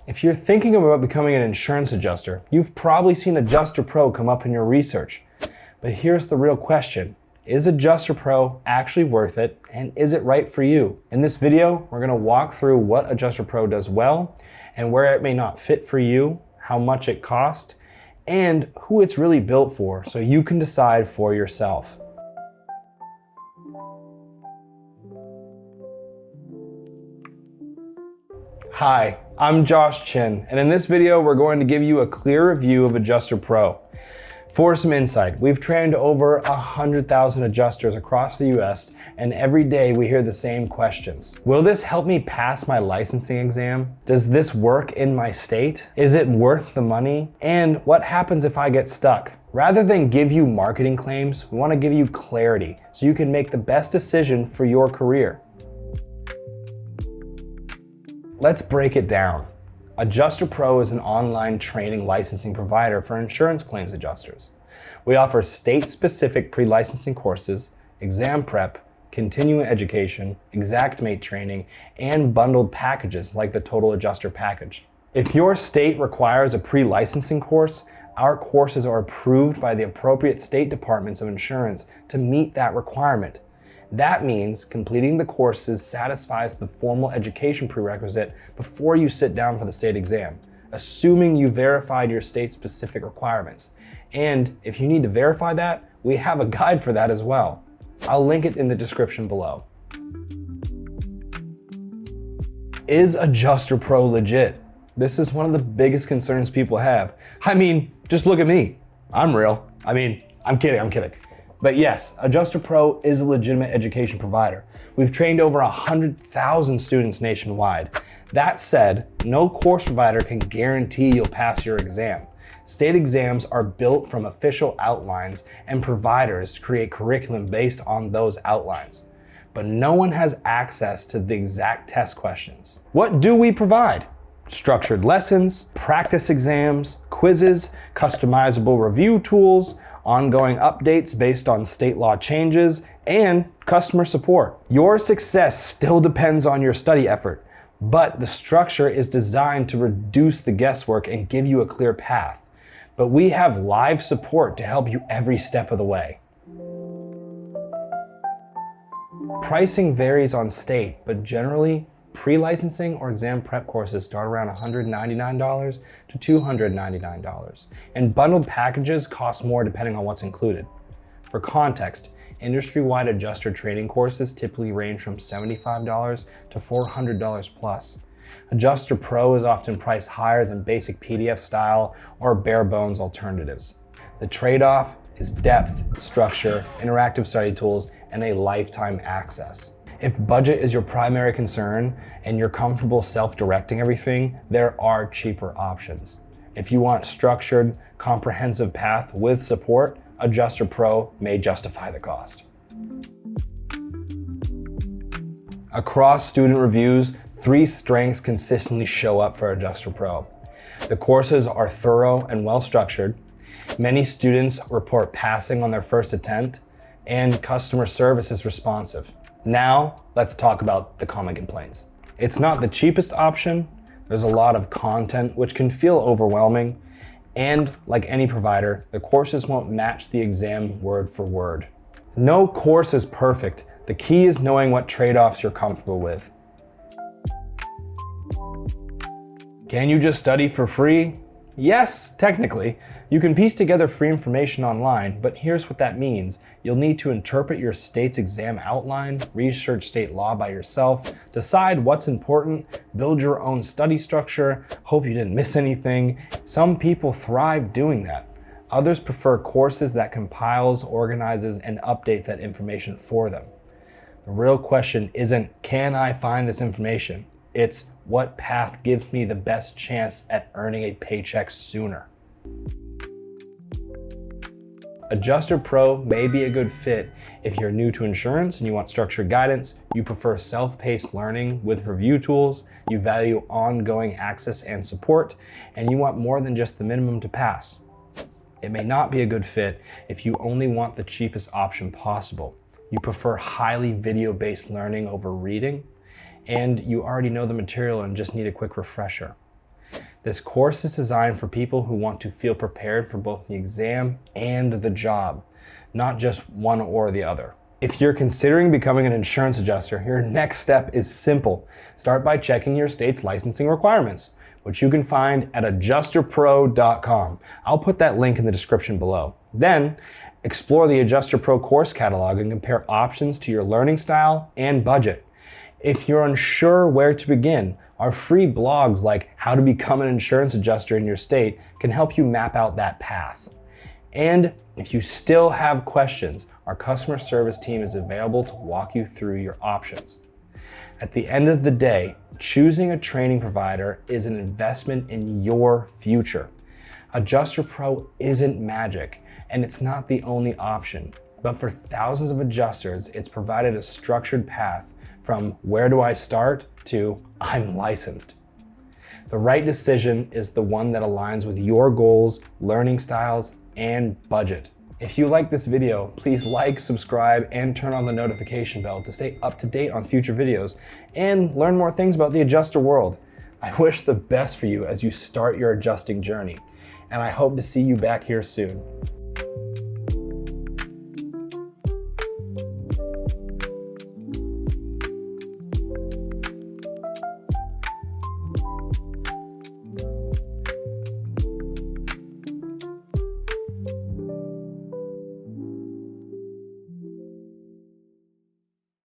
If you're thinking about becoming an insurance adjuster, you've probably seen AdjusterPro come up in your research. But here's the real question. Is AdjusterPro actually worth it, and is it right for you? In this video, we're going to walk through what AdjusterPro does well and where it may not fit for you, how much it costs, and who it's really built for so you can decide for yourself. Hi, I'm Josh Chin, and in this video we're going to give you a clear review of AdjusterPro. For some insight, we've trained over 100,000 adjusters across the US, and every day we hear the same questions. Will this help me pass my licensing exam? Does this work in my state? Is it worth the money? And what happens if I get stuck? Rather than give you marketing claims, we want to give you clarity so you can make the best decision for your career. Let's break it down. AdjusterPro is an online training licensing provider for insurance claims adjusters. We offer state-specific pre-licensing courses, exam prep, continuing education, exact mate training, and bundled packages like the Total Adjuster Package. If your state requires a pre-licensing course, our courses are approved by the appropriate state departments of insurance to meet that requirement. That means completing the courses satisfies the formal education prerequisite before you sit down for the state exam, assuming you verified your state-specific requirements. And if you need to verify that, we have a guide for that as well. I'll link it in the description below. Is AdjusterPro legit? This is one of the biggest concerns people have. I mean, just look at me. I'm real. I'm kidding. But yes, AdjusterPro is a legitimate education provider. We've trained over 100,000 students nationwide. That said, no course provider can guarantee you'll pass your exam. State exams are built from official outlines, and providers create curriculum based on those outlines. But no one has access to the exact test questions. What do we provide? Structured lessons, practice exams, quizzes, customizable review tools, ongoing updates based on state law changes, and customer support. Your success still depends on your study effort, but the structure is designed to reduce the guesswork and give you a clear path. But we have live support to help you every step of the way. Pricing varies on state, but generally, pre-licensing or exam prep courses start around $199 to $299, and bundled packages cost more depending on what's included. For context, industry-wide adjuster training courses typically range from $75 to $400 plus. AdjusterPro is often priced higher than basic PDF style or bare bones alternatives. The trade-off is depth, structure, interactive study tools, and a lifetime access. If budget is your primary concern and you're comfortable self-directing everything, there are cheaper options. If you want structured, comprehensive path with support, AdjusterPro may justify the cost. Across student reviews, 3 strengths consistently show up for AdjusterPro. The courses are thorough and well-structured. Many students report passing on their first attempt, and customer service is responsive. Now, let's talk about the common complaints. It's not the cheapest option. There's a lot of content which can feel overwhelming. And like any provider, the courses won't match the exam word for word. No course is perfect. The key is knowing what trade-offs you're comfortable with. Can you just study for free? Yes, technically. You can piece together free information online, but here's what that means. You'll need to interpret your state's exam outline, research state law by yourself, decide what's important, build your own study structure, hope you didn't miss anything. Some people thrive doing that. Others prefer courses that compiles, organizes, and updates that information for them. The real question isn't, can I find this information? It's, what path gives me the best chance at earning a paycheck sooner? AdjusterPro may be a good fit if you're new to insurance and you want structured guidance, you prefer self-paced learning with review tools, you value ongoing access and support, and you want more than just the minimum to pass. It may not be a good fit if you only want the cheapest option possible. You prefer highly video-based learning over reading, and you already know the material and just need a quick refresher. This course is designed for people who want to feel prepared for both the exam and the job, not just one or the other. If you're considering becoming an insurance adjuster, your next step is simple. Start by checking your state's licensing requirements, which you can find at AdjusterPro.com. I'll put that link in the description below. Then, explore the AdjusterPro course catalog and compare options to your learning style and budget. If you're unsure where to begin, our free blogs like How to Become an Insurance Adjuster in Your State can help you map out that path. And if you still have questions, our customer service team is available to walk you through your options. At the end of the day, choosing a training provider is an investment in your future. AdjusterPro isn't magic, and it's not the only option. But for thousands of adjusters, it's provided a structured path from where do I start to I'm licensed. The right decision is the one that aligns with your goals, learning styles, and budget. If you like this video, please like, subscribe, and turn on the notification bell to stay up to date on future videos and learn more things about the adjuster world. I wish the best for you as you start your adjusting journey, and I hope to see you back here soon.